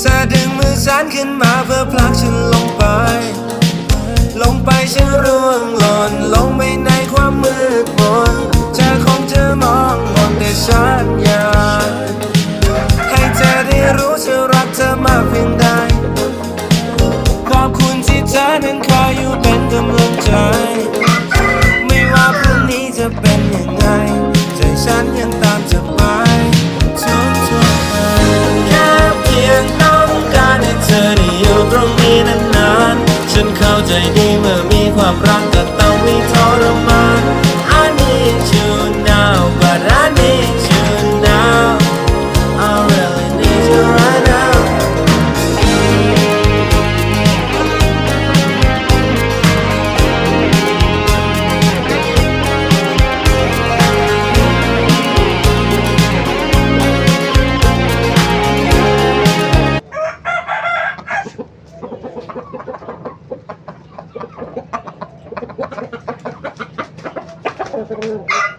เธอดึงมือฉันขึ้นมาเพื่อผลักฉันลงไปฉันร่วงหล่นลงไปในความมืดมนเธอคงจะมองมนแต่ฉันอยากให้เธอได้รู้ฉันรักเธอมากเพียงใดขอบคุณที่เธอนั้นคอยอยู่เป็นกำลังใจไม่ว่าพรุ่งนี้จะเป็นยังไงใจฉันยังตามเธอไปทุกๆวันแค่เพียงต้องการให้เธอได้อยู่ตรงนี้นานๆฉันเข้าใจดีเมื่อมีความรักก็ต้องมีทรมาน I need you now but I need you now I really need you right now Thank you.